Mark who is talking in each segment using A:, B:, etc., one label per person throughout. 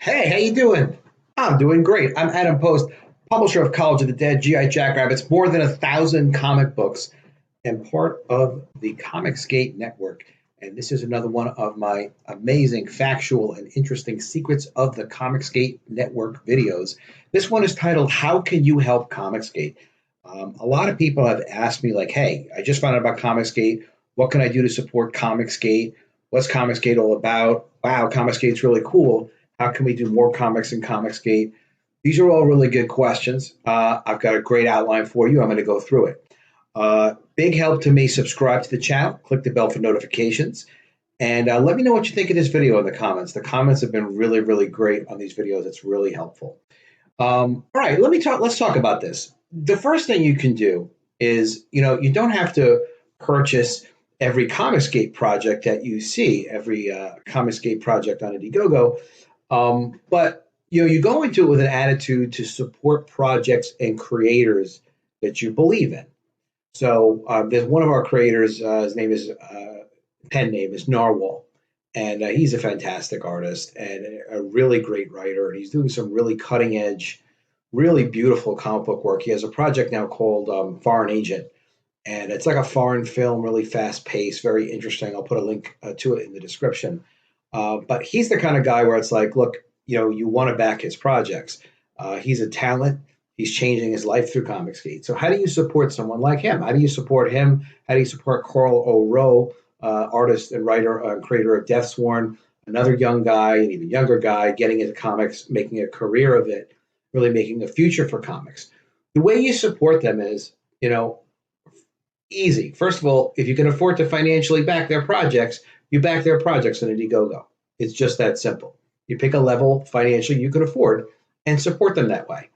A: Hey, how you doing? I'm doing great. I'm Adam Post, publisher of College of the Dead, G.I. Jackrabbits, more than 1,000 comic books, and part of the ComicsGate network. And this is another one of my amazing, factual, and interesting secrets of the ComicsGate network videos. This one is titled, How Can You Help ComicsGate? A lot of people have asked me, like, hey, I just found out about ComicsGate. What can I do to support ComicsGate? What's ComicsGate all about? Wow, ComicsGate's really cool. How can we do more comics in ComicsGate? These are all really good questions. I've got a great outline for you. I'm going to go through it. Big help to me, subscribe to the channel, click the bell for notifications, and let me know what you think of this video in the comments. The comments have been really, really great on these videos. It's really helpful. All right, let's talk about this. The first thing you can do is, you don't have to purchase every ComicsGate project that you see, every ComicsGate project on Indiegogo. But you go into it with an attitude to support projects and creators that you believe in. So there's one of our creators. His name is pen name is Narwhal, and he's a fantastic artist and a really great writer. And he's doing some really cutting edge, really beautiful comic book work. He has a project now called Foreign Agent, and it's like a foreign film, really fast paced, very interesting. I'll put a link to it in the description. But he's the kind of guy where it's like, look, you want to back his projects. He's a talent. He's changing his life through ComicsGate. So how do you support someone like him? How do you support him? How do you support Carl O'Rowe, artist and writer and creator of DEATHSWORN, another young guy, an even younger guy, getting into comics, making a career of it, really making a future for comics? The way you support them is, easy. First of all, if you can afford to financially back their projects, you back their projects in Indiegogo. It's just that simple. You pick a level financially you can afford and support them that way.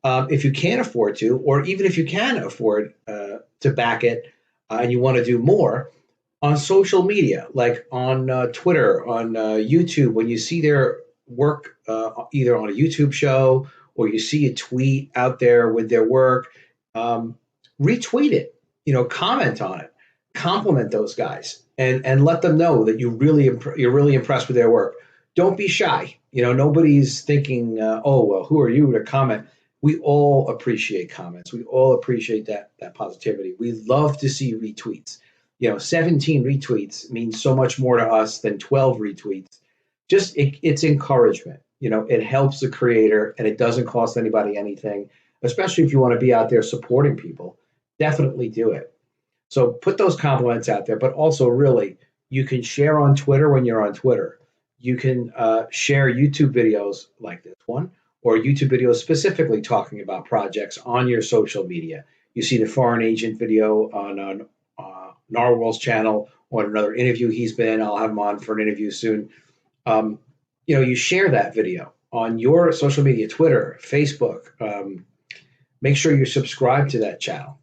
A: If you can't afford to, or even if you can afford to back it and you want to do more, on social media, like on Twitter, on YouTube, when you see their work either on a YouTube show or you see a tweet out there with their work, retweet it, comment on it, compliment those guys, and let them know that you're really impressed with their work. Don't be shy. Nobody's thinking, oh, well, who are you to comment? We all appreciate comments. We all appreciate that positivity. We love to see retweets. 17 retweets means so much more to us than 12 retweets. It's encouragement. It helps the creator and it doesn't cost anybody anything, especially if you want to be out there supporting people. Definitely do it. So put those compliments out there, but also really, you can share on Twitter when you're on Twitter. You can share YouTube videos like this one, or YouTube videos specifically talking about projects on your social media. You see the Foreign Agent video on Narwhal's channel, or another interview he's been in. I'll have him on for an interview soon. You share that video on your social media, Twitter, Facebook. Make sure you subscribe to that channel.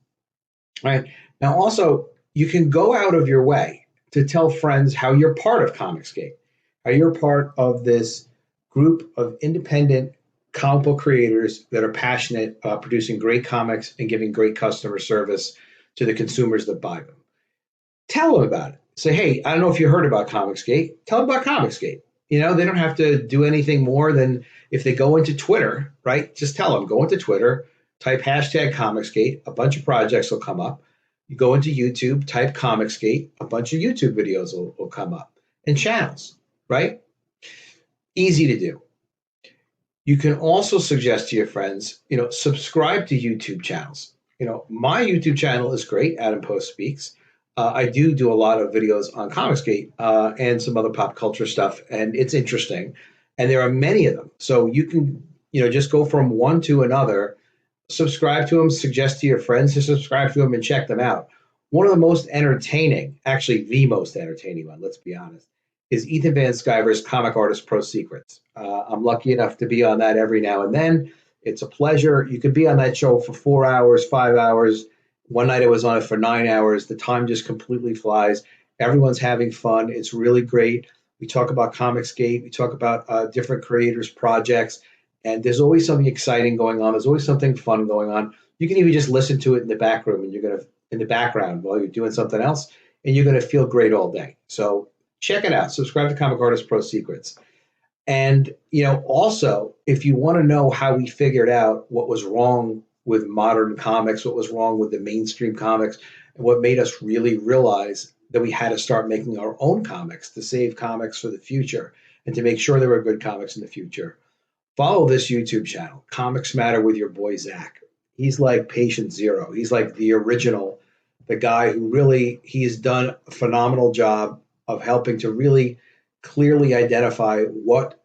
A: All right. Now, also, you can go out of your way to tell friends how you're part of ComicsGate, how you're part of this group of independent comic book creators that are passionate about producing great comics and giving great customer service to the consumers that buy them. Tell them about it. Say, hey, I don't know if you heard about ComicsGate. Tell them about ComicsGate. They don't have to do anything more than if they go into Twitter, right? Just tell them, go into Twitter, type hashtag ComicsGate, a bunch of projects will come up. You go into YouTube, type ComicsGate, a bunch of YouTube videos will come up, and channels, right? Easy to do. You can also suggest to your friends, subscribe to YouTube channels. My YouTube channel is great, Adam Post Speaks. I do a lot of videos on ComicsGate and some other pop culture stuff, and it's interesting. And there are many of them. So you can, just go from one to another, subscribe to them, suggest to your friends to subscribe to them, and check them out. One of the most entertaining, actually the most entertaining one, let's be honest, is Ethan Van Sciver's Comic Artist Pro Secrets. I'm lucky enough to be on that every now and then. It's a pleasure. You could be on that show for 4 hours, 5 hours. One night I was on it for 9 hours. The time just completely flies. Everyone's having fun. It's really great. We talk about ComicsGate. We talk about different creators' projects. And there's always something exciting going on. There's always something fun going on. You can even just listen to it in the back room, and in the background while you're doing something else, and you're going to feel great all day. So check it out. Subscribe to Comic Artist Pro Secrets. And, also, if you want to know how we figured out what was wrong with modern comics, what was wrong with the mainstream comics, and what made us really realize that we had to start making our own comics to save comics for the future and to make sure there were good comics in the future, follow this YouTube channel, Comics Matter with your boy Zach. He's like patient zero. He's like the original, the guy who really, he's done a phenomenal job of helping to really clearly identify what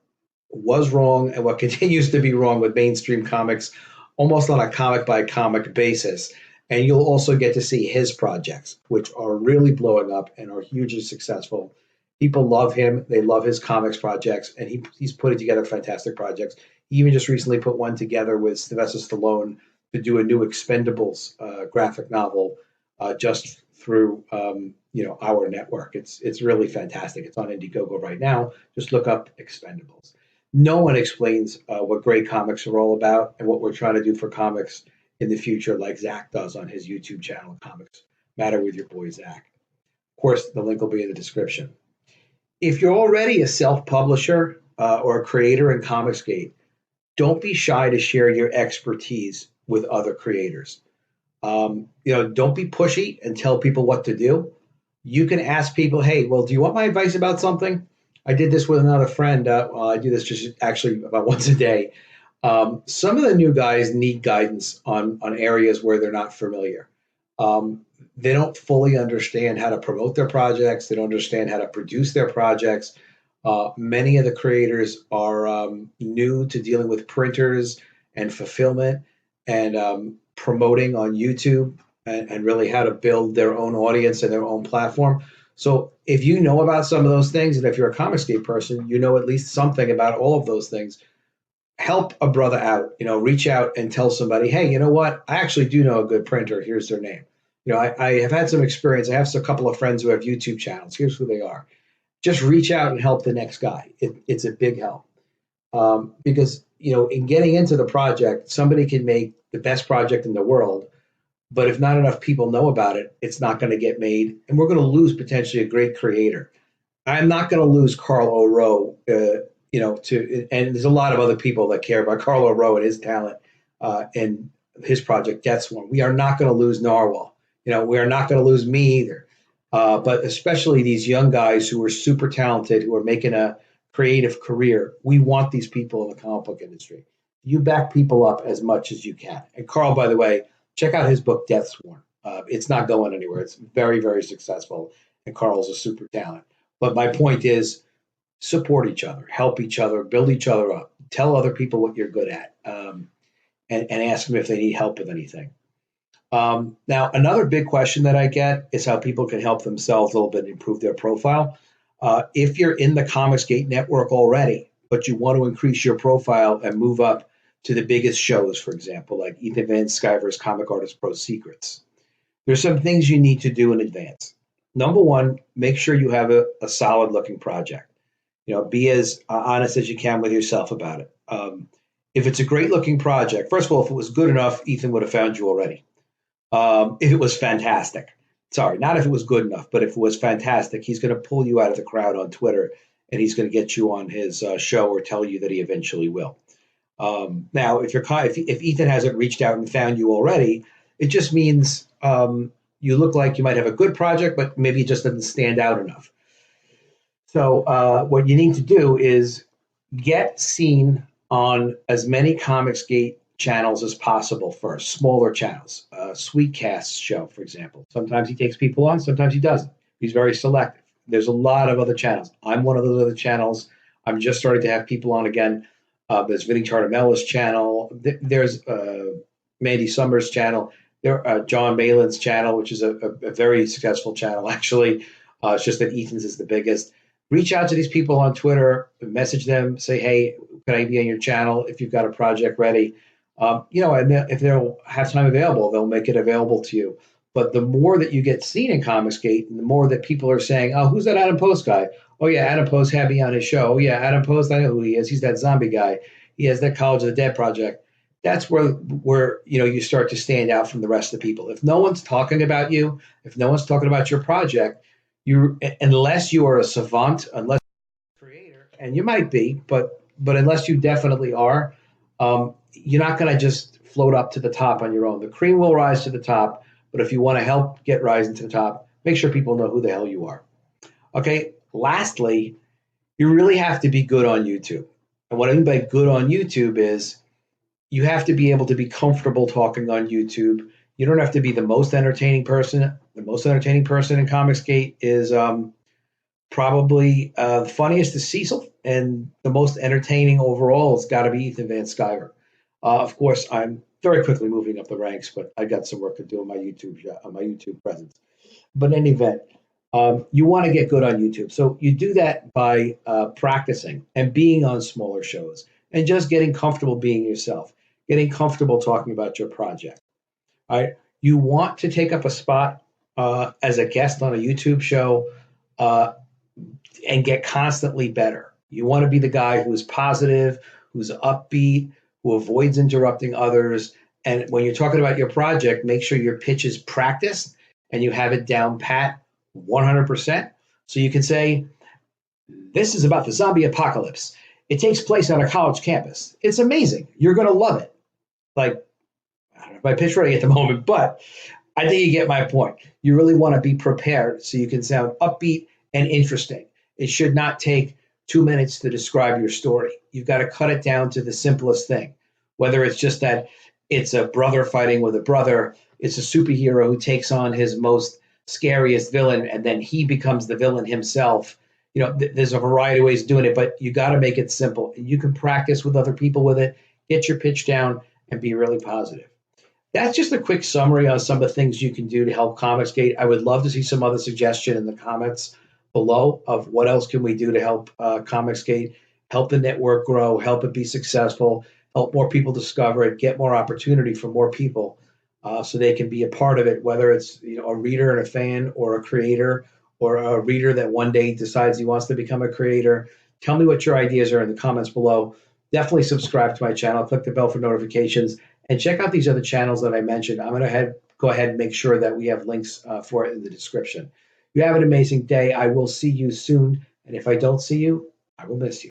A: was wrong and what continues to be wrong with mainstream comics, almost on a comic by comic basis. And you'll also get to see his projects, which are really blowing up and are hugely successful. People love him. They love his comics projects, and he's putting together fantastic projects. He even just recently put one together with Sylvester Stallone to do a new Expendables graphic novel just through our network. It's really fantastic. It's on Indiegogo right now. Just look up Expendables. No one explains what great comics are all about and what we're trying to do for comics in the future, like Zach does on his YouTube channel, Comics Matter with your boy Zach. Of course, the link will be in the description. If you're already a self-publisher or a creator in ComicsGate, don't be shy to share your expertise with other creators. Don't be pushy and tell people what to do. You can ask people, hey, well, do you want my advice about something? I did this with another friend. I do this just actually about once a day. Some of the new guys need guidance on areas where they're not familiar. They don't fully understand how to promote their projects. They don't understand how to produce their projects. Many of the creators are new to dealing with printers and fulfillment and promoting on YouTube and really how to build their own audience and their own platform. So if you know about some of those things, and if you're a ComicsGate person, you know at least something about all of those things, help a brother out. Reach out and tell somebody, hey, you know what? I actually do know a good printer. Here's their name. I have had some experience. I have a couple of friends who have YouTube channels. Here's who they are. Just reach out and help the next guy. It's a big help. Because, in getting into the project, somebody can make the best project in the world, but if not enough people know about it, it's not going to get made, and we're going to lose potentially a great creator. I'm not going to lose Carl O'Rowe, and there's a lot of other people that care about Carl O'Rowe and his talent and his project DEATHSWORN. We are not going to lose Narwhal. We are not going to lose me either. But especially these young guys who are super talented, who are making a creative career. We want these people in the comic book industry. You back people up as much as you can. And Carl, by the way, check out his book, DEATHSWORN. It's not going anywhere. It's very, very successful. And Carl's a super talent. But my point is, support each other, help each other, build each other up, tell other people what you're good at, and ask them if they need help with anything. Now, another big question that I get is how people can help themselves a little bit and improve their profile. If you're in the ComicsGate network already, but you want to increase your profile and move up to the biggest shows, for example, like Ethan Van Sciver's Comic Artist Pro Secrets, there's some things you need to do in advance. Number one, make sure you have a solid looking project. Be as honest as you can with yourself about it. If it's a great looking project, first of all, if it was good enough, Ethan would have found you already. If it was fantastic, sorry, not if it was good enough, but if it was fantastic, he's going to pull you out of the crowd on Twitter and he's going to get you on his show or tell you that he eventually will. Now, if Ethan hasn't reached out and found you already, it just means you look like you might have a good project, but maybe it just doesn't stand out enough. So what you need to do is get seen on as many ComicsGate channels as possible first, smaller channels. Sweetcast's show, for example. Sometimes he takes people on, sometimes he doesn't. He's very selective. There's a lot of other channels. I'm one of those other channels. I'm just starting to have people on again. There's Vinny Tartamella's channel. There's Mandy Summers' channel. John Malin's channel, which is a very successful channel, actually. It's just that Ethan's is the biggest. Reach out to these people on Twitter, message them, say, hey, can I be on your channel if you've got a project ready? And if they'll have time available, they'll make it available to you. But the more that you get seen in ComicsGate, and the more that people are saying, oh, who's that Adam Post guy? Oh, yeah, Adam Post had me on his show. Oh, yeah, Adam Post, I know who he is. He's that zombie guy. He has that College of the Dead project. That's where you start to stand out from the rest of the people. If no one's talking about you, if no one's talking about your project, unless you are a savant, unless you're a creator, and you might be, but but unless you definitely are, you're not going to just float up to the top on your own. The cream will rise to the top, but if you want to help get rising to the top, make sure people know who the hell you are. Okay. Lastly, you really have to be good on YouTube. And what I mean by good on YouTube is you have to be able to be comfortable talking on YouTube. You don't have to be the most entertaining person. The most entertaining person in ComicsGate is probably the funniest is Cecil, and the most entertaining overall has got to be Ethan Van Sciver. Of course, I'm very quickly moving up the ranks, but I got some work to do on my YouTube presence. But in any event, you want to get good on YouTube. So you do that by practicing and being on smaller shows and just getting comfortable being yourself, getting comfortable talking about your project. All right. You want to take up a spot as a guest on a YouTube show and get constantly better. You want to be the guy who is positive, who's upbeat, who avoids interrupting others. And when you're talking about your project, make sure your pitch is practiced and you have it down pat 100%. So you can say, this is about the zombie apocalypse. It takes place on a college campus. It's amazing. You're going to love it. Like, I don't have my pitch ready at the moment, but I think you get my point. You really want to be prepared so you can sound upbeat and interesting. It should not take 2 minutes to describe your story. You've got to cut it down to the simplest thing, whether it's just that it's a brother fighting with a brother, it's a superhero who takes on his most scariest villain, and then he becomes the villain himself. You know, there's a variety of ways of doing it, but you got to make it simple. You can practice with other people with it, get your pitch down, and be really positive. That's just a quick summary on some of the things you can do to help ComicsGate. I would love to see some other suggestion in the comments below of what else can we do to help ComicsGate, help the network grow, help it be successful, help more people discover it, get more opportunity for more people so they can be a part of it, whether it's a reader and a fan or a creator or a reader that one day decides he wants to become a creator. Tell me what your ideas are in the comments below. Definitely subscribe to my channel, click the bell for notifications, and check out these other channels that I mentioned. I'm going to go ahead and make sure that we have links for it in the description. You have an amazing day. I will see you soon. And if I don't see you, I will miss you.